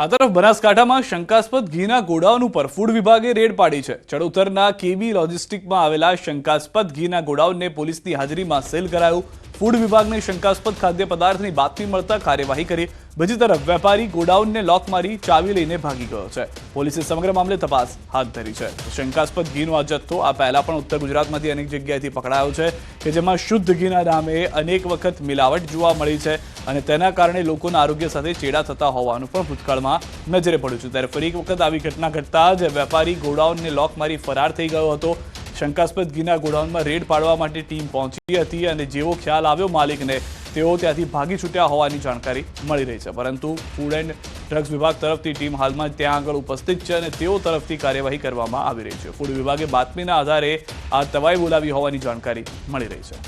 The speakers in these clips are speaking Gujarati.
આ તરફ બનાસકાંઠામાં શંકાસ્પદ ઘીના ગોડાઉન ઉપર ફૂડ વિભાગે રેડ પાડી છે। ચડોતરના કેબી લોજિસ્ટિકમાં આવેલા શંકાસ્પદ ઘીના ગોડાઉનને પોલીસની હાજરીમાં સીલ કરાયું। ફૂડ વિભાગને શંકાસ્પદ ખાદ્ય પદાર્થની બાતમી મળતા કાર્યવાહી કરી। બીજી તરફ વેપારી ગોડાઉનને લોક મારી ચાવી લઈને ભાગી ગયો છે। પોલીસે સમગ્ર મામલે તપાસ હાથ ધરી છે। શંકાસ્પદ ઘીનો આ જથ્થો આ પહેલા પણ ઉત્તર ગુજરાતમાંથી અનેક જગ્યાએથી પકડાયો છે કે જેમાં શુદ્ધ ઘીના નામે અનેક વખત મિલાવટ જોવા મળી છે અને તેના કારણે લોકોના આરોગ્ય સાથે ચેડા થતા હોવાનું પણ ભૂતકાળમાં નજરે પડ્યું છે। ત્યારે ફરી એક વખત આવી ઘટના ઘટતા જ વેપારી ગોડાઉનને લોક મારી ફરાર થઈ ગયો હતો। શંકાસ્પદ ઘીના ગોડાઉનમાં રેડ પાડવા માટે ટીમ પહોંચી હતી અને જેવો ખ્યાલ આવ્યો માલિકને તેઓ ત્યાંથી ભાગી છૂટ્યા હોવાની જાણકારી મળી રહી છે। પરંતુ ફૂડ એન્ડ ડ્રગ્સ વિભાગ તરફથી ટીમ હાલમાં ત્યાં આગળ ઉપસ્થિત છે અને તેઓ તરફથી કાર્યવાહી કરવામાં આવી રહી છે। ફૂડ વિભાગે બાતમીના આધારે આ તવાઈ બોલાવી હોવાની જાણકારી મળી રહી છે।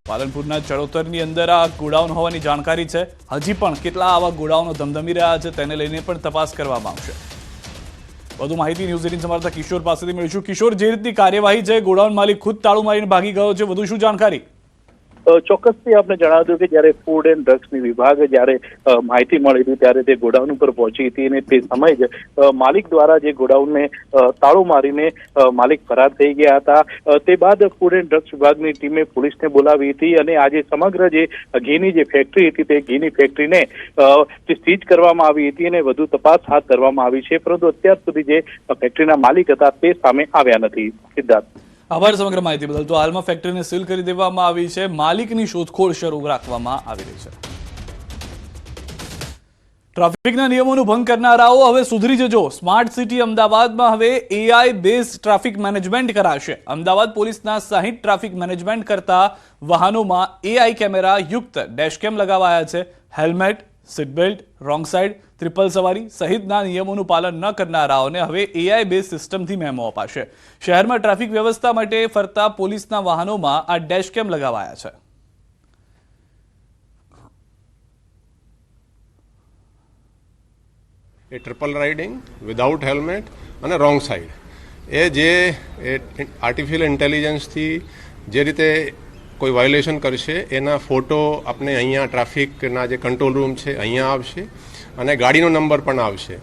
પાલનપુરના ચડોતરની અંદર આ ગોડાઉન હોવાની જાણકારી છે। હજી પણ કેટલા આવા ગોડાઉનો ધમધમી રહ્યા છે તેને લઈને પણ તપાસ કરવામાં આવશે। વધુ માહિતી ન્યૂઝ 18 સંવાદદાતા કિશોર પાસેથી મેળવીશું। કિશોર, જે રીતની કાર્યવાહી છે, ગોડાઉન માલિક ખુદ તાળું મારીને ભાગી ગયો છે, વધુ શું જાણકારી? ચોક્કસથી આપણે જણાવ્યું કે જ્યારે ફૂડ એન્ડ ડ્રગ્સની વિભાગ જ્યારે માહિતી મળી હતી ત્યારે તે ગોડાઉન ઉપર પહોંચી હતી અને તે સમયે જ માલિક દ્વારા જે ગોડાઉનને તાળું મારીને માલિક ફરાર થઈ ગયા હતા। તે બાદ ફૂડ એન્ડ ડ્રગ્સ વિભાગની ટીમે પોલીસને બોલાવી હતી અને આજે સમગ્ર જે ઘીની જે ફેક્ટરી હતી તે ઘીની ફેક્ટરીને સીઝ કરવામાં આવી હતી અને વધુ તપાસ હાથ ધરવામાં આવી છે। પરંતુ અત્યાર સુધી જે ફેક્ટરીના માલિક હતા તે સામે આવ્યા નથી। સિદ્ધાર્થ, આભાર સમગ્ર માહિતી બદલ। તો હાલમાં ફેક્ટરીને સીલ કરી દેવામાં આવી છે, માલિકની શોધખોળ શરૂ રાખવામાં આવી રહી છે। ટ્રાફિકના નિયમોનું ભંગ કરનારાઓ હવે સુધરી જજો। સ્માર્ટ સિટી અમદાવાદમાં હવે એઆઈ બેઝ ટ્રાફિક મેનેજમેન્ટ કરાશે। અમદાવાદ પોલીસના 60 ટ્રાફિક મેનેજમેન્ટ કરતા વાહનોમાં એઆઈ કેમેરા યુક્ત ડેશકેમ લગાવાયા છે। Helmet, seat belt, wrong side, triple સવારી સહિતના નિયમોનું પાલન ન કરનારાઓને હવે એઆઈ બેઝ સિસ્ટમથી મેમો અપાશે। શહેરમાં ટ્રાફિક વ્યવસ્થા માટે ફરતા પોલીસના વાહનોમાં આ ડેશકેમ લગાવાયા છે। એ ટ્રિપલ રાઇડિંગ વિધાઉટ હેલ્મેટ અને રોંગ સાઈડ એ જે આર્ટિફિશિયલ ઇન્ટેલિજન્સથી જે રીતે કોઈ વાયોલેશન કરશે એના ફોટો આપણે અહીંયા ટ્રાફિકના જે કંટ્રોલ રૂમ છે અહીંયા આવશે અને ગાડીનો નંબર પણ આવશે।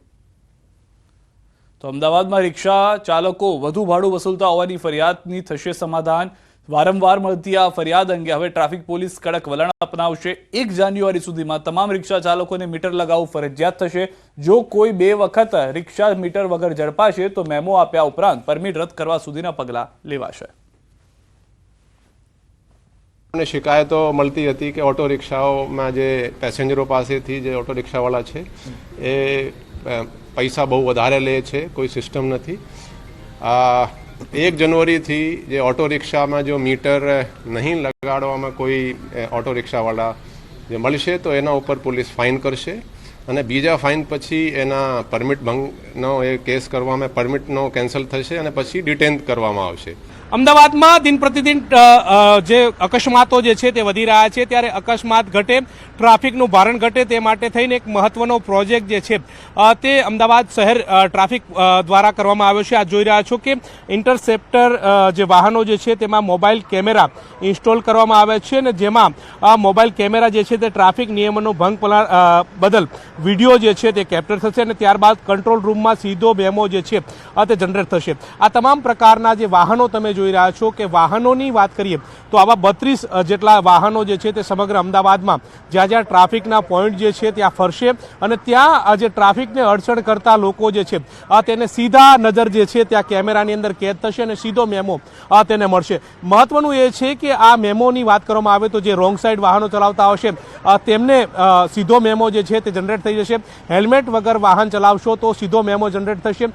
તો અમદાવાદમાં રિક્ષા ચાલકો વધુ ભાડું વસૂલતા હોવાની ફરિયાદની થશે સમાધાન। વારંવાર મળતી આ ફરિયાદ અંગે હવે ટ્રાફિક પોલીસ કડક વલણ અપનાવશે। 1 જાન્યુઆરી સુધીમાં તમામ રિક્ષા ચાલકોને મીટર લગાવવું ફરજિયાત થશે। જો કોઈ 2 વખત રિક્ષા મીટર વગર ઝડપાશે તો મેમો આપ્યા ઉપરાંત પરમિટ રદ કરવા સુધીના પગલાં લેવાશે। અને શિકાયતો મળતી હતી કે ઓટો રિક્ષાઓમાં જે પેસેન્જરો પાસેથી જે ઓટો રિક્ષાવાળા છે એ પૈસા બહુ વધારે લે છે, કોઈ સિસ્ટમ નથી। 1 જાન્યુઆરીથી જે ઓટો રિક્ષામાં જો મીટર નહીં લગાડવામાં કોઈ ઓટો રિક્ષાવાળા જે મળશે તો એના ઉપર પોલીસ ફાઇન કરશે અને બીજા ફાઇન પછી એના પરમિટ ભંગનો એ કેસ કરવામાં પરમિટનો કેન્સલ થશે અને પછી ડિટેન કરવામાં આવશે। અમદાવાદમાં દિન પ્રતિદિન જે અકસ્માતો જે છે તે વધી રહ્યા છે, ત્યારે અકસ્માત ઘટે, ટ્રાફિકનું ભારણ ઘટે તે માટે થઈને એક મહત્વનો પ્રોજેક્ટ જે છે તે અમદાવાદ શહેર ટ્રાફિક દ્વારા કરવામાં આવ્યો છે। આ જોઈ રહ્યા છો કે ઇન્ટરસેપ્ટર જે વાહનો જે છે તેમાં મોબાઈલ કેમેરા ઇન્સ્ટોલ કરવામાં આવે છે અને જેમાં આ મોબાઈલ કેમેરા જે છે તે ટ્રાફિક નિયમોનો ભંગ બદલ વિડીયો જે છે તે કેપ્ચર થશે અને ત્યારબાદ કંટ્રોલ રૂમમાં સીધો મેમો જે છે તે જનરેટ થશે। આ તમામ પ્રકારના જે વાહનો તમે જોઈ રહ્યા છો કે વાહનોની વાત કરીએ તો આવા 32 જેટલા વાહનો જે છે તે સમગ્ર અમદાવાદમાં જ્યાં જ્યાં ટ્રાફિકના પોઈન્ટ જે છે ત્યાં ફરશે અને ત્યાં જે ટ્રાફિકને અડચણ કરતા લોકો જે છે તેને સીધા નજર જે છે ત્યાં કેમેરાની અંદર કેદ થશે અને સીધો મેમો તેને મળશે। મહત્વનું એ છે કે આ મેમોની વાત કરવામાં આવે તો જે રોંગ સાઈડ વાહનો ચલાવતા હશે તેમને સીધો મેમો જે છે તે જનરેટ થઈ જશે। હેલ્મેટ વગર વાહન ચલાવશો તો સીધો મેમો જનરેટ થશે।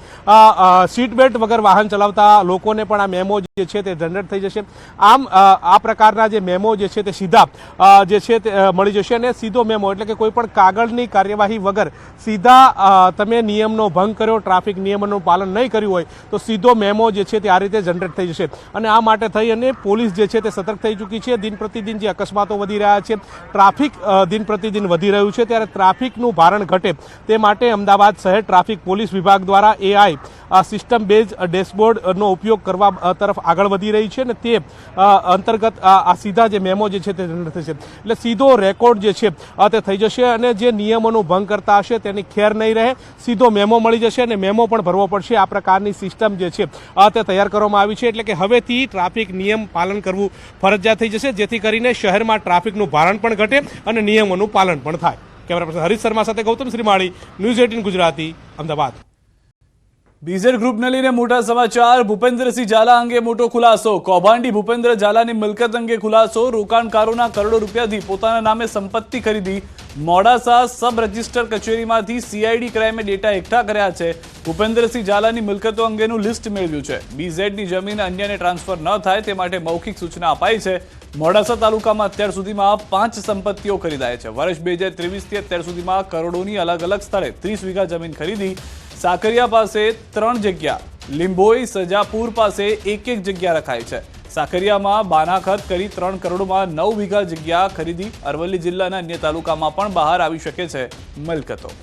સીટ બેલ્ટ વગર વાહન ચલાવતા લોકોને પણ આ મેમો જે છે તે જનરેટ થઈ જશે। આમ આ પ્રકારના જે મેમો જે છે તે સીધા જે છે તે મળી જશે અને સીધો મેમો એટલે કે કોઈ પણ કાગળની કાર્યવાહી વગર સીધા તમે નિયમનો ભંગ કર્યો, ટ્રાફિક નિયમોનું પાલન નહીં કર્યું હોય તો સીધો મેમો જે છે તે આ રીતે જનરેટ થઈ જશે અને આ માટે થઈ અને પોલીસ જે છે તે સતર્ક થઈ ચૂકી છે। દિન પ્રતિદિન જે અકસ્માતો વધી રહ્યા છે, ટ્રાફિક દિન પ્રતિદિન વધી રહ્યું છે, ત્યારે ટ્રાફિકનું ભારણ ઘટે તે માટે અમદાવાદ શહેર ટ્રાફિક પોલીસ વિભાગ દ્વારા એઆઈ સિસ્ટમ બેઝ ડેશબોર્ડનો ઉપયોગ કરવા તરફ આગળ વધી રહી છે અને તે અંતર્ગત આ સીધા જે મેમો જે છે તે જનરેટ થશે, એટલે સીધો રેકોર્ડ જે છે તે થઈ જશે અને જે નિયમોનો ભંગ કરતા હશે તેની ખેર નહીં રહે, સીધો મેમો મળી જશે અને મેમો પણ ભરવો પડશે. આ પ્રકારની સિસ્ટમ જે છે તે તૈયાર કરવામાં આવી છે, એટલે કે હવેથી ટ્રાફિક નિયમ પાલન કરવું ફરજિયાત થઈ જશે, જેથી કરીને શહેરમાં ટ્રાફિકનું ભારણ પણ ઘટે અને નિયમોનું પાલન પણ થાય. કેમેરા પર્સન હરીશ શર્મા સાથે ગૌતમ શ્રીમાળી, ન્યૂઝ 18 ગુજરાતી, અમદાવાદ. બીઝેડ ગ્રુપને લઈને મોટા સમાચાર. ભૂપેન્દ્રસિંહ ઝાલા અંગે મોટો ખુલાસો. કૌભાંડી ભૂપેન્દ્ર ઝાલાની મિલકત અંગે ખુલાસો. રોકાણકારોના કરોડો રૂપિયાથી પોતાના નામે સંપત્તિ ખરીદી. મોડાસા સબ રજિસ્ટર કચેરીમાંથી સીઆઈડી ક્રાઇમે ડેટા એકઠા કર્યા છે. ભૂપેન્દ્રસિંહ ઝાલાની મિલકતો અંગેનું લિસ્ટ મેળવ્યું છે. બીઝેડની જમીન અન્યને ટ્રાન્સફર ન થાય તે માટે મૌખિક સૂચના અપાઈ છે. મોડાસા તાલુકામાં અત્યાર સુધીમાં 5 સંપત્તિઓ ખરીદાય છે. વર્ષ 2023 થી અત્યાર સુધીમાં કરોડોની અલગ અલગ સ્થળે 30 વીઘા જમીન ખરીદી. સાકરિયા પાસે 3 જગ્યા, લીંબોઈ સજાપુર પાસે 1 જગ્યા રખાઈ છે. સાકરિયામાં બાનાખત કરી 3 કરોડમાં 9 વીઘા જગ્યા ખરીદી. અરવલ્લી જિલ્લાના અન્ય તાલુકામાં પણ બહાર આવી શકે છે મિલકતો.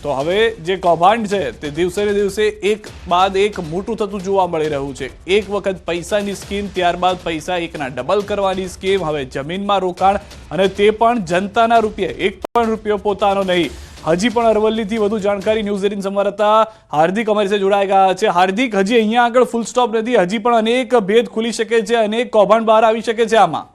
તો હવે જે કૌભાંડ છે તે દિવસે ને દિવસે એક બાદ એક મોટું થતું જોવા મળી રહ્યું છે. એક વખત પૈસાની સ્કીમ, ત્યારબાદ પૈસા એકના ડબલ કરવાની સ્કીમ, હવે જમીનમાં રોકાણ અને તે પણ જનતાના રૂપિયે. 1 પણ રૂપિયો પોતાનો નહીં. હજી પણ અરવલ્લીથી વધુ જાણકારી ન્યૂઝ 18 સંવાદદાતા હાર્દિક અમારી સાથે જોડાઈ ગયા છે. હાર્દિક, હજી અહીંયા આગળ ફૂલ સ્ટોપ નથી, હજી પણ અનેક ભેદ ખુલી શકે છે, અનેક કૌભાંડ બહાર આવી શકે છે આમાં.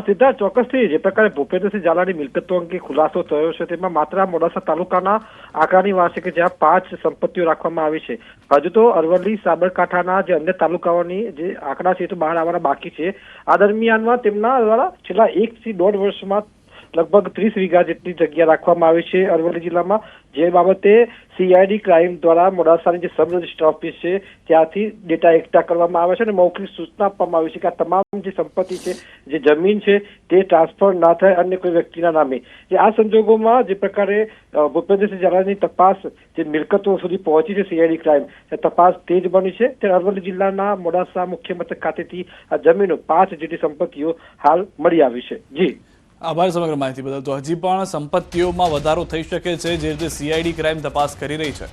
સિદ્ધાર્થ, ચોક્કસથી જે પ્રકારે ભૂપેન્દ્રસિંહ ઝાલાની મિલકતો અંગે ખુલાસો થયો છે તેમાં માત્ર મોડાસા તાલુકાના આંકડાની વાત છે કે જ્યાં 5 સંપત્તિઓ રાખવામાં આવી છે. હજુ તો અરવલ્લી, સાબરકાંઠાના જે અન્ય તાલુકાઓની જે આંકડા છે તો બહાર આવવાના બાકી છે. આ દરમિયાનમાં તેમના દ્વારા છેલ્લા 1 થી 1.5 વર્ષમાં લગભગ 30 વીઘા જેટલી જગ્યા રાખવામાં આવી છે અરવલ્લી જિલ્લામાં, જે બાબતે સીઆઈડી ક્રાઇમ દ્વારા મોડાસાની જે સબ રજિસ્ટર ઓફિસ છે ત્યાંથી ડેટા એકઠા કરવામાં આવે છે અને મૌખિક સૂચના આપવામાં આવી છે કે આ તમામ જે સંપત્તિ છે, જે જમીન છે તે ટ્રાન્સફર ના થાય અન્ય કોઈ વ્યક્તિના નામે. આ સંજોગોમાં જે પ્રકારે ભૂપેન્દ્રસિંહ ઝાલાની તપાસ જે મિલકતો સુધી પહોંચી છે સીઆઈડી ક્રાઇમ, તપાસ તેજ બની છે. ત્યારે અરવલ્લી જિલ્લાના મોડાસા મુખ્ય મથક ખાતેથી આ જમીનો 5 જેટલી સંપત્તિઓ હાલ મળી આવી છે. જી આભાર સમગ્ર માહિતી બદલ. તો હજી પણ સંપત્તિઓમાં વધારો થઈ શકે છે, જે રીતે સીઆઈડી ક્રાઇમ તપાસ કરી રહી છે.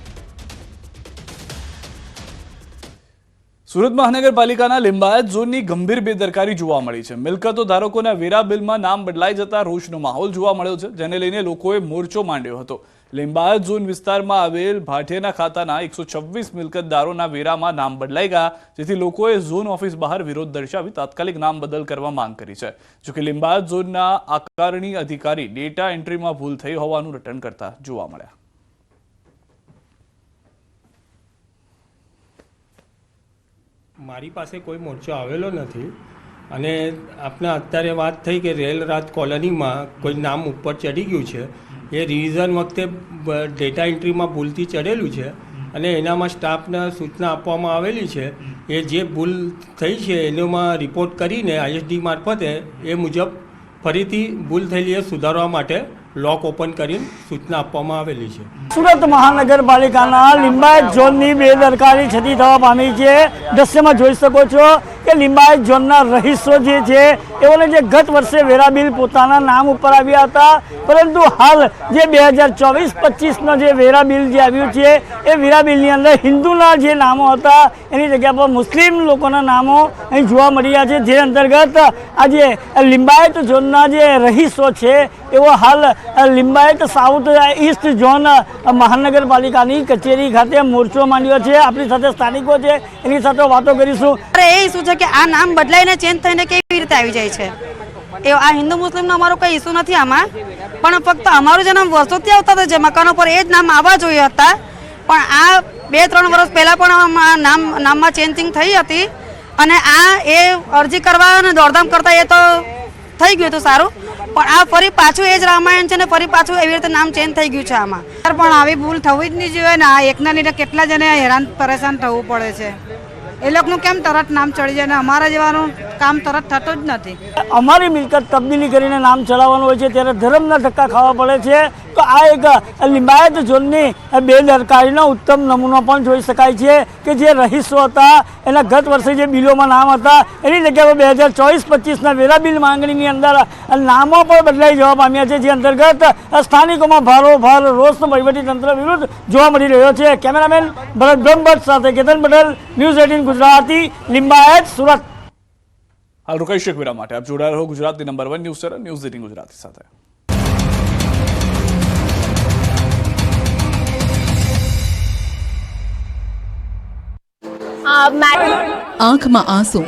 સુરત મહાનગરપાલિકાના લિંબાયત ઝોનની ગંભીર બેદરકારી જોવા મળી છે. મિલકતો ધારકોના વેરા બિલમાં નામ બદલાઈ જતા રોષનો માહોલ જોવા મળ્યો છે, જેને લઈને લોકોએ મોરચો માંડ્યો હતો. લિંબાયત ઝોન વિસ્તારમાં આવેલ ભાટિયાના ખાતાના 126 મિલકતદારોના વેરામાં નામ બદલાઈ ગયા, જેથી લોકોએ ઝોન ઓફિસ બહાર વિરોધ દર્શાવી તાત્કાલિક નામ બદલ કરવા માંગ કરી છે. જોકે લિંબાયત ઝોનના આકારણી અધિકારી ડેટા એન્ટ્રીમાં ભૂલ થઈ હોવાનું રટણ કરતા જોવા મળ્યા. મારી પાસે કોઈ મોરચો આવેલો નથી અને આપને અત્યારે વાત થઈ કે રેલ રાત કોલોનીમાં કોઈ નામ ઉપર ચડી ગયું છે. એ રિવિઝન વખતે ડેટા એન્ટ્રીમાં ભૂલથી ચડેલું છે અને એનામાં સ્ટાફને સૂચના આપવામાં આવેલી છે. એ જે ભૂલ થઈ છે એનોમાં રિપોર્ટ કરીને આઈએસડી મારફતે એ મુજબ ફરીથી ભૂલ થયેલી એ સુધારવા માટે લોક ઓપન કરીને સૂચના આપવામાં આવેલી છે. સુરત મહાનગરપાલિકાના લિંબાયત ઝોનની બેદરકારી છતી થવા પામી છે. દ્રશ્યમાં જોઈ શકો છો કે લિંબાયત ઝોનના રહીશો જે છે એઓને જે ગત વર્ષે વેરા બિલ પોતાના નામ ઉપર આવ્યા હતા, પરંતુ હાલ જે 2024-25નો જે વેરા બિલ જે આવ્યું છે એ વેરા બિલની અંદર હિન્દુના જે નામો હતા એની જગ્યા પર મુસ્લિમ લોકોના નામો અહીં જોવા મળી રહ્યા છે. જે અંતર્ગત આજે લિંબાયત ઝોનના જે રહીશો છે એવો હાલ લિંબાયત સાઉથ ઈસ્ટ ઝોન મહાનગરપાલિકાની કચેરી ખાતે મોરચો માંડ્યો છે. આપણી સાથે સ્થાનિકો છે, એની સાથે વાતો કરીશું. એ ઇસ્યુ છે કે આ નામ બદલાઈને ચેન્જ થઈને કેવી રીતે આવી જાય છે. એ આ હિન્દુ મુસ્લિમનો અમારો કોઈ ઇસ્યુ નથી આમાં, પણ ફક્ત અમારું જે નામ વર્ષોથી આવતા હતા જે મકાનો પર એ જ નામ આવવા જોઈએ હતા, પણ આ 2-3 વર્ષ પહેલાં પણ નામમાં ચેન્જિંગ થઈ હતી અને આ એ અરજી કરવા અને દોડધામ કરતા એ તો થઈ ગયું હતું સારું, પણ આ ફરી પાછું એ જ રામાયણ છે ને ફરી પાછું એવી રીતે નામ ચેન્જ થઈ ગયું છે આમાં. પણ આવી ભૂલ થવી જ નહીં જોઈએ ને. આ એકના લીધે કેટલા જણે હેરાન પરેશાન થવું પડે છે. એ લોકોનું કેમ તરત નામ ચડી જાય ને અમારા જેવાનું કામ તરત થતું જ નથી. અમારી મિલકત તબદીલી કરીને નામ ચડાવવાનું હોય છે ત્યારે ધર્મના ધક્કા ખાવા પડે છે. તો તો આ એક લિંબાયત ઝોનની બેદરકારીનો ઉત્તમ નમૂનો પણ જોઈ શકાય છે કે જે રહીશો હતા એના ગત વર્ષે જે બિલોમાં નામ હતા એની જગ્યાએ 2024-25ના વેરા બિલ માંગણીની અંદર નામો પણ બદલાઈ જવા પામ્યા છે, જે અંતર્ગત સ્થાનિકોમાં ભારોભાર રોષનો વહીવટીતંત્ર વિરુદ્ધ જોવા મળી રહ્યો છે। કેમેરામેન ભરત બ્રહ્મભટ્ટ સાથે કેતન પટેલ, ન્યૂઝ 18 ગુજરાતી, લિંબાયત, સુરત। હાલ રોકાઈ શક વિરામ માટે આપ જોડાયા રહો ગુજરાતની number 1 news channel news 18 Gujarati સાથે। આંખમાં આંસુ,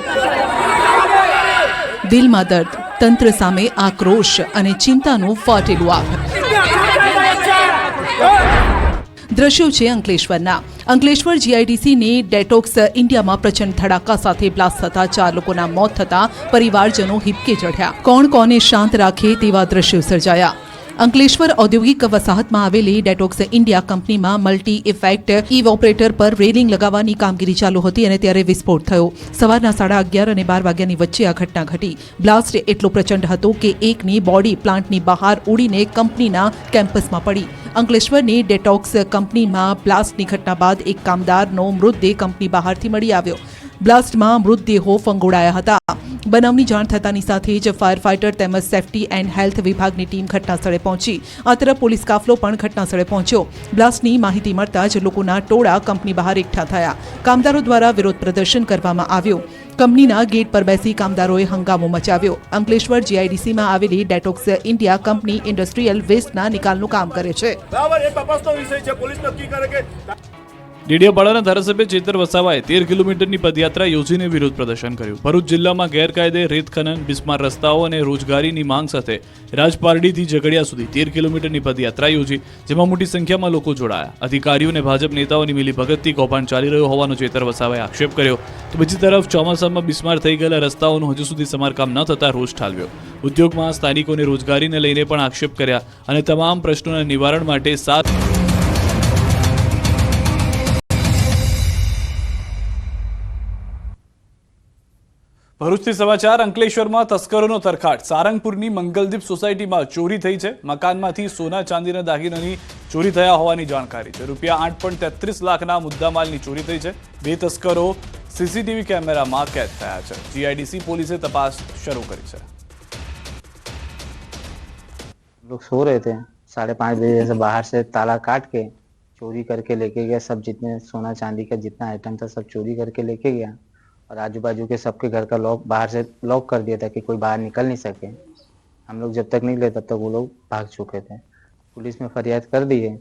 દિલમાં દર્દ, તંત્ર સામે આક્રોશ અને ચિંતાનું ફાટેલું આગ। દ્રશ્યો છે અંકલેશ્વરના। અંકલેશ્વર જીઆઈડીસીની ડેટોક્સ ઇન્ડિયામાં પ્રચંડ ધડાકા સાથે બ્લાસ્ટ થતા 4 લોકોના મોત થતા પરિવારજનો હિબકે ચઢ્યા। કોણ કોને શાંત રાખે તેવા દ્રશ્યો સર્જાયા। અંકલેશ્વર ઔદ્યોગિક વસાહતમાં આવેલી ડેટોક્સ ઇન્ડિયા કંપનીમાં મલ્ટી ઇફેક્ટ ઇવોપરેટર પર રેલિંગ લગાવવાની કામગીરી ચાલુ હતી અને ત્યારે વિસ્ફોટ થયો। સવારના 11:30 અને 12 વાગ્યાની વચ્ચે આ ઘટના ઘટી। બ્લાસ્ટ એટલો પ્રચંડ હતો કે એકની બોડી પ્લાન્ટની બહાર ઉડીને કંપનીના કેમ્પસમાં પડી। અંકલેશ્વરની ડેટોક્સ કંપનીમાં બ્લાસ્ટની ઘટના બાદ એક કામદારનો મૃતદેહ કંપની બહારથી મળી આવ્યો। બ્લાસ્ટમાં મૃતદેહો ફંગોળાયા હતા। બનાવની જાણ થતાની સાથે જ ફાયર ફાઇટર તેમજ સેફટી એન્ડ હેલ્થ વિભાગની ટીમ ઘટનાસ્થળે પહોંચી। આ તરફ પોલીસ કાફલો પણ ઘટનાસ્થળે પહોંચ્યો। બ્લાસ્ટની માહિતી મળતા જ લોકોના ટોળા કંપની બહાર એકઠા થયા। કામદારો દ્વારા વિરોધ પ્રદર્શન કરવામાં આવ્યો। કંપનીના ગેટ પર બેસી કામદારોએ હંગામો મચાવ્યો। અંકલેશ્વર જીઆઈડીસીમાં આવેલી ડેટોક્સ ઇન્ડિયા કંપની ઇન્ડસ્ટ્રીયલ વેસ્ટના નિકાલનું કામ કરે છે। ડેડિયાપાડાના ધારાસભ્ય ચેતર વસાવાએ 13 કિલોમીટરની પદયાત્રા યોજીને વિરોધ પ્રદર્શન કર્યું। ભરૂચ જિલ્લામાં ગેરકાયદે રેત ખનન, બિસ્માર રસ્તાઓ અને રોજગારીની માંગ સાથે રાજપારડીથી ઝઘડિયા સુધી 13 કિલોમીટરની પદયાત્રા યોજી, જેમાં મોટી સંખ્યામાં લોકો જોડાયા। અધિકારીઓ અને ભાજપ નેતાઓની મિલીભગતથી કૌભાંડ ચાલી રહ્યો હોવાનો ચેતર વસાવાએ આક્ષેપ કર્યો। તો બીજી તરફ ચોમાસામાં બિસ્માર થઈ ગયેલા રસ્તાઓનું હજુ સુધી સમારકામ ન થતા રોષ ઠાલવ્યો। ઉદ્યોગમાં સ્થાનિકોને રોજગારીને લઈને પણ આક્ષેપ કર્યા અને તમામ પ્રશ્નોના નિવારણ માટે ભરૂચથી સમાચાર। અંકલેશ્વરમાં તસ્કરોનો તરખાટ। સારંગપુરની મંગલદીપ સોસાયટીમાં ચોરી થઈ છે। મકાનમાંથી સોના ચાંદીના દાગીનાની ચોરી થયા હોવાની જાણકારી છે। રૂપિયા 8.33 લાખના મુદ્દામાલની ચોરી થઈ છે। 2 તસ્કરો સીસીટીવી કેમેરામાં કેદ થયા છે। જીઆઈડીસી પોલીસે તપાસ શરૂ કરી છે। लोग सो रहे थे, 5:30 बजे से बाहर से ताला काट के चोरी करके लेके गया। सब जितने सोना चांदी का जितना आइटम था सब चोरी करके लेके गया और आजू बाजू के सबके घर का लॉक बाहर से लॉक कर दिया था कि कोई बाहर निकल नहीं सके। हम लोग जब तक निकले तब तक वो लोग भाग चुके थे। पुलिस में फरियाद कर दी है।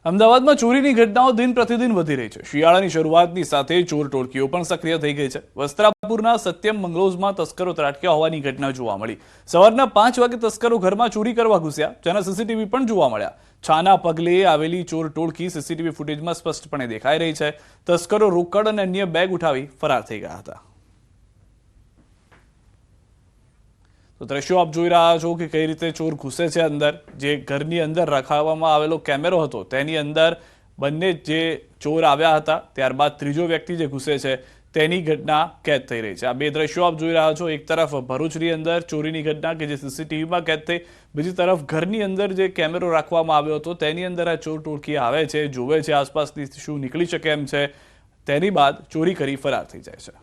અમદાવાદમાં ચોરીની ઘટનાઓ દિન પ્રતિદિન વધી રહી છે। શિયાળાની શરૂઆતની સાથે ચોર ટોળકીઓ પણ સક્રિય થઈ ગઈ છે। વસ્ત્રાપુરના સત્યમ મંગલોઝમાં તસ્કરો ત્રાટક્યા હોવાની ઘટના જોવા મળી। સવારના 5 વાગે તસ્કરો ઘરમાં ચોરી કરવા ઘૂસ્યા, જેના સીસીટીવી પણ જોવા મળ્યા। છાના પગલે આવેલી ચોર ટોળકી સીસીટીવી ફૂટેજમાં સ્પષ્ટપણે દેખાઈ રહી છે। તસ્કરો રોકડ અને અન્ય બેગ ઉઠાવી ફરાર થઈ ગયા હતા। તો દ્રશ્યો આપ જોઈ રહ્યા છો કે કઈ રીતે ચોર ઘૂસે છે અંદર। જે ઘરની અંદર રખાવવામાં આવેલો કેમેરો હતો તેની અંદર બંને જે ચોર આવ્યા હતા, ત્યારબાદ ત્રીજો વ્યક્તિ જે ઘૂસે છે તેની ઘટના કેદ થઈ રહી છે। આ 2 દ્રશ્યો આપ જોઈ રહ્યા છો। એક તરફ ભરૂચની અંદર ચોરીની ઘટના કે જે સીસીટીવીમાં કેદ થઈ, બીજી તરફ ઘરની અંદર જે કેમેરો રાખવામાં આવ્યો હતો તેની અંદર આ ચોર ટોળકી આવે છે, જોવે છે આસપાસથી શું નીકળી શકે એમ છે, તેની બાદ ચોરી કરી ફરાર થઈ જાય છે।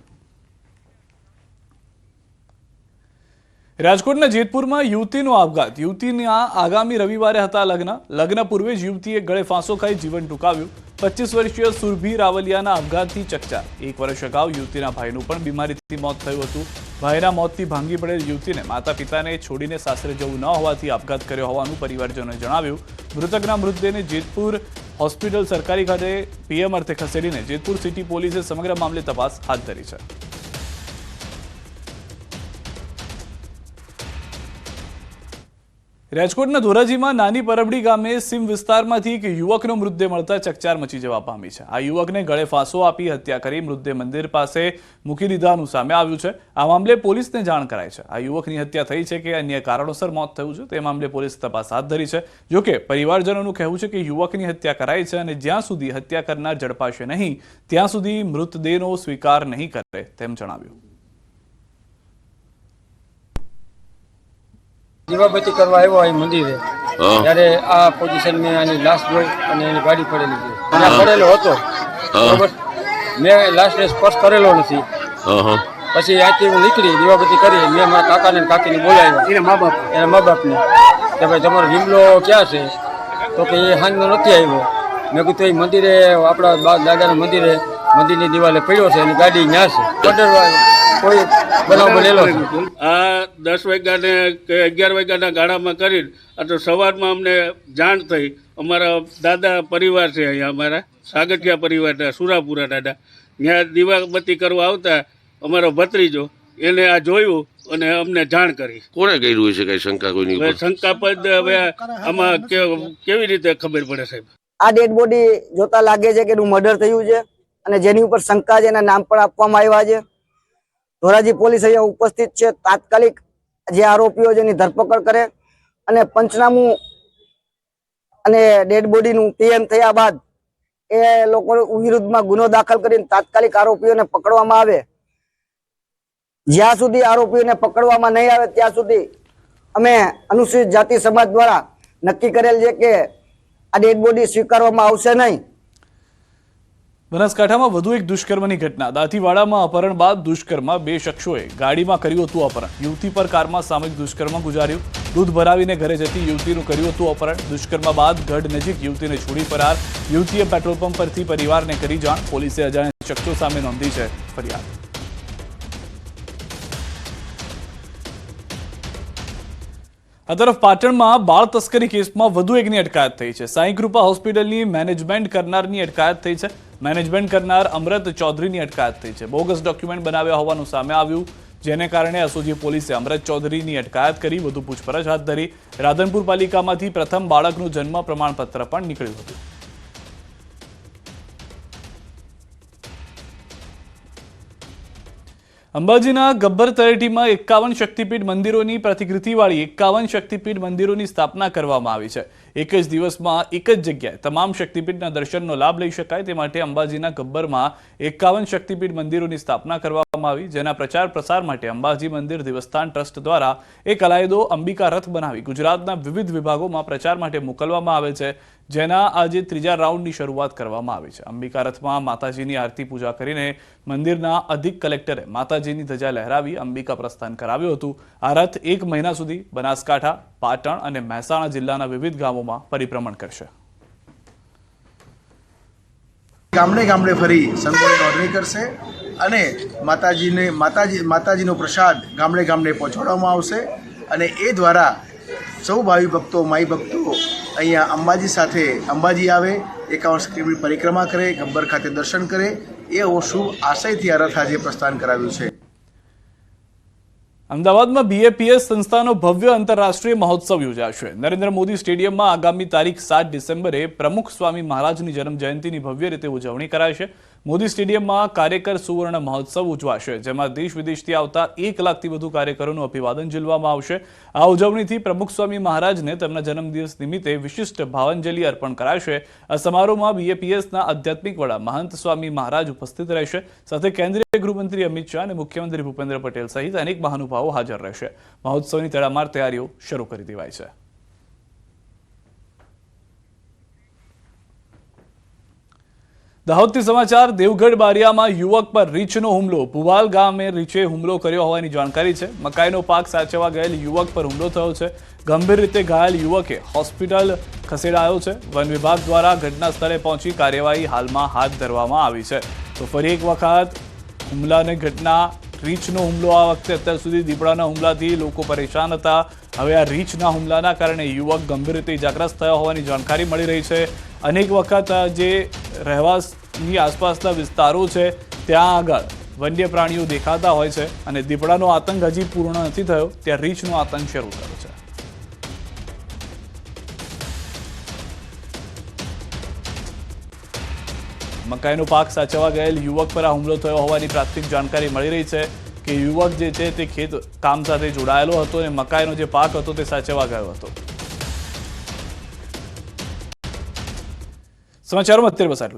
રાજકોટના જેતપુરમાં યુવતીનો આપઘાત। યુવતીના આગામી રવિવારે હતા લગ્ન પૂર્વે જ યુવતીએ ગળે ફાંસો ખાઈ જીવન ટૂંકાવ્યું। 25 વર્ષીય સુરભી રાવલિયાના આપઘાતથી ચકચાર। 1 વર્ષ અગાઉ યુવતીના ભાઈનું પણ બીમારીથી મોત થયું હતું। ભાઈના મોતથી ભાંગી પડેલ યુવતીને માતા પિતાને છોડીને સાસરે જવું ન હોવાથી આપઘાત કર્યો હોવાનું પરિવારજનોએ જણાવ્યું। મૃતકના મૃતદેહને જેતપુર હોસ્પિટલ સરકારી ખાતે પીએમ અર્થે ખસેડીને જેતપુર સિટી પોલીસે સમગ્ર મામલે તપાસ હાથ ધરી છે। રાજકોટના ધોરાજીમાં નાની પરબડી ગામે સીમ વિસ્તારમાંથી એક યુવકનો મૃતદેહ મળતા ચકચાર મચી જવા પામી છે। આ યુવકને ગળે ફાંસો આપી હત્યા કરી મૃતદેહ મંદિર પાસે મૂકી દીધાનું સામે આવ્યું છે। આ મામલે પોલીસને જાણ કરાઈ છે। આ યુવકની હત્યા થઈ છે કે અન્ય કારણોસર મોત થયું છે તે મામલે પોલીસે તપાસ હાથ ધરી છે। જોકે પરિવારજનોનું કહેવું છે કે યુવકની હત્યા કરાઈ છે અને જ્યાં સુધી હત્યા કરનાર ઝડપાશે નહીં ત્યાં સુધી મૃતદેહનો સ્વીકાર નહીં કરે તેમ જણાવ્યું। દીવાબત્તી કરવા આવ્યો અહીં મંદિરે ત્યારે આ પોઝિશન મેં આની લાશ જોઈ અને એની ગાડી પડેલી છે. ત્યાં પડેલો હતો બરોબર. મેં લાશને સ્પર્શ કરેલો નથી. પછી આથી હું નીકળી દીવાબત્તી કરી. મેં મારા કાકાને કાકીને બોલાવ્યા એના મા બાપને કે ભાઈ તમારો વિમલો ક્યાં છે? તો કે એ હાંજનો નથી આવ્યો. મેં કીધું એ મંદિરે આપણા દાદાના મંદિરની દિવાલે પડ્યો છે એની ગાડી ન્યા છે. કોઈ બનાવ બનેલો છે. આ 10 વાગ્યાને કે 11 વાગ્યાના ગાળામાં કરીને તો સવારમાં અમને જાણ થઈ. અમારા દાદા પરિવાર છે અહીંયા, અમારા સાગઠિયા પરિવારના સુરાપુરા દાદા, ત્યાં દીવાબત્તી કરવા આવતા અમારો ભત્રીજો એને આ જોયું અને અમને જાણ કરી. કોને કર્યું છે કઈ શંકા કોઈની ઉપર? શંકાસ્પદ હવે આમાં કેવી રીતે ખબર પડે સાહેબ? આ ડેડ બોડી જોતા લાગે છે કે એનું મર્ડર થયું છે અને જેની ઉપર શંકા છે એના નામ પણ આપવામાં આવ્યા છે. ધોરાજી પોલીસ અહીંયા ઉપસ્થિત છે. તાત્કાલિક જે આરોપીઓ છે એની ધરપકડ કરે અને પંચનામું અને ડેડ બોડીનું પીએમ થયા બાદ એ લોકો વિરુદ્ધમાં ગુનો દાખલ કરીને તાત્કાલિક આરોપીઓને પકડવામાં આવે. જ્યાં સુધી આરોપીઓને પકડવામાં નહીં આવે ત્યાં સુધી અમે અનુસૂચિત જાતિ સમાજ દ્વારા નક્કી કરેલ છે કે આ ડેડ બોડી સ્વીકારવામાં આવશે નહીં. બનાસકાંઠામાં વધુ એક દુષ્કર્મની ઘટના. દાંતીવાડામાં અપહરણ બાદ દુષ્કર્મમાં 2 શખ્સોએ ગાડીમાં કર્યું હતું અપહરણ. યુવતી પર કારમાં સામૂહિક દુષ્કર્મ ગુજાર્યું. દૂધ ભરાવીને ઘરે જતી યુવતીનું કર્યું હતું અપહરણ. દુષ્કર્મ બાદ ગઢ નજીક યુવતીને છોડી ફરાર. યુવતીએ પેટ્રોલ પંપ પરથી પરિવારને કરી જાણ. પોલીસે અજાણ્યા શખ્સો સામે નોંધી છે ફરિયાદ. આ તરફ પાટણમાં બાળ તસ્કરી કેસમાં વધુ એકની અટકાયત થઈ છે. સાંઈ કૃપા હોસ્પિટલની મેનેજમેન્ટ કરનારની અટકાયત થઈ છે. મેનેજમેન્ટ કરનાર અમૃત ચૌધરીની અટકાયત થઈ છે. બોગસ ડોક્યુમેન્ટ બનાવ્યા હોવાનું સામે આવ્યું, જેને કારણે એસઓજી પોલીસે અમૃત ચૌધરીની અટકાયત કરી વધુ પૂછપરછ હાથ ધરી. રાધનપુર પાલિકામાંથી પ્રથમ બાળકનું જન્મ પ્રમાણપત્ર પણ નીકળ્યું હતું. અંબાજીના ગબ્બર તળેટીમાં 51 શક્તિપીઠ મંદિરોની પ્રતિકૃતિવાળી 51 શક્તિપીઠ મંદિરોની સ્થાપના કરવામાં આવી છે. એક જ દિવસમાં એક જ જગ્યાએ તમામ શક્તિપીઠના દર્શનનો લાભ લઈ શકાય તે માટે અંબાજીના ગબ્બરમાં 51 શક્તિપીઠ મંદિરોની સ્થાપના કરવામાં આવી, જેના પ્રચાર પ્રસાર માટે અંબાજી મંદિર દેવસ્થાન ટ્રસ્ટ દ્વારા એક અલાયદો અંબિકા રથ બનાવી ગુજરાતના વિવિધ વિભાગોમાં પ્રચાર માટે મોકલવામાં આવે છે, જેના આજે 3જા રાઉન્ડની શરૂઆત કરવામાં આવી છે. અંબિકા રથમાં માતાજીની આરતી પૂજા કરીને મંદિરના અધિક કલેક્ટરે માતાજીની ધજા લહેરાવી અંબિકા પ્રસ્થાન કરાવ્યું હતું. આ રથ 1 મહિના સુધી બનાસકાંઠા, પાટણ અને મહેસાણા જિલ્લાના વિવિધ ગામોમાં પરિભ્રમણ કરશે. ગામડે ગામડે ફરી સંતોની નોંધણી કરશે અને માતાજીનો પ્રસાદ ગામડે ગામડે પહોંચાડવામાં આવશે અને એ દ્વારા સૌ ભાવિ ભક્તો, માઈ ભક્તો અહીંયા અંબાજી સાથે અંબાજી આવે, 51 શક્તિપીઠ પરિક્રમા કરે, ગબ્બર ખાતે દર્શન કરે, એ શુભ આશયથી આ રથ આજે પ્રસ્થાન કરાવ્યું છે. અમદાવાદમાં BAPS સંસ્થાનો ભવ્ય આંતરરાષ્ટ્રીય મહોત્સવ યોજાશે. નરેન્દ્ર મોદી સ્ટેડિયમમાં આગામી તારીખ 7 ડિસેમ્બરે પ્રમુખ સ્વામી મહારાજની જન્મજયંતિની ભવ્ય રીતે ઉજવણી કરાશે. મોદી સ્ટેડિયમમાં કાર્યકર સુવર્ણ મહોત્સવ ઉજવાશે, જેમાં દેશ વિદેશથી આવતા 1 લાખથી વધુ કાર્યકરોનું અભિવાદન ઝીલવામાં આવશે. આ ઉજવણીથી પ્રમુખ સ્વામી મહારાજને તેમના જન્મદિવસ નિમિત્તે વિશિષ્ટ ભાવાંજલિ અર્પણ કરાશે. આ સમારોહમાં BAPSના આધ્યાત્મિક વડા મહંત સ્વામી મહારાજ ઉપસ્થિત રહેશે. સાથે કેન્દ્રીય ગૃહમંત્રી અમિત શાહ અને મુખ્યમંત્રી ભૂપેન્દ્ર પટેલ સહિત અનેક મહાનુભાવો હાજર રહેશે. મહોત્સવની તડામાર તૈયારીઓ શરૂ કરી દેવાઈ છે. દાહોદથી સમાચાર. દેવગઢ બારિયામાં યુવક પર રીંછનો હુમલો. ભુવાલ ગામે રીંછે હુમલો કર્યો હોવાની જાણકારી છે. મકાઈનો પાક સાચવવા ગયેલ યુવક પર હુમલો થયો છે. ગંભીર રીતે ઘાયલ યુવકે હોસ્પિટલ ખસેડાયો છે. વન વિભાગ દ્વારા ઘટના સ્થળે પહોંચી કાર્યવાહી હાલમાં હાથ ધરવામાં આવી છે. તો ફરી એક વખત હુમલાની ઘટના. રીંછનો હુમલો. આ વખતે અત્યાર સુધી દીપડાના હુમલાથી લોકો પરેશાન હતા. હવે આ રીંછના હુમલાના કારણે યુવક ગંભીર રીતે ઇજાગ્રસ્ત થયો હોવાની જાણકારી મળી રહી છે. અનેક વખત જે રહેવાસની આસપાસના વિસ્તારો છે ત્યાં આગળ વન્ય પ્રાણીઓ દેખાતા હોય છે અને દીપડાનો આતંક હજી પૂર્ણ નથી થયો, ત્યાં રીંછનો આતંક શરૂ થયો છે. મકાઈનો પાક સાચવવા ગયેલ યુવક પર આ હુમલો થયો હોવાની પ્રાથમિક જાણકારી મળી રહી છે કે યુવક જે છે તે ખેત કામ સાથે જોડાયેલો હતો અને મકાઈનો જે પાક હતો તે સાચવવા ગયો હતો. સમાચારોમાં અત્યારે બસ આટલું.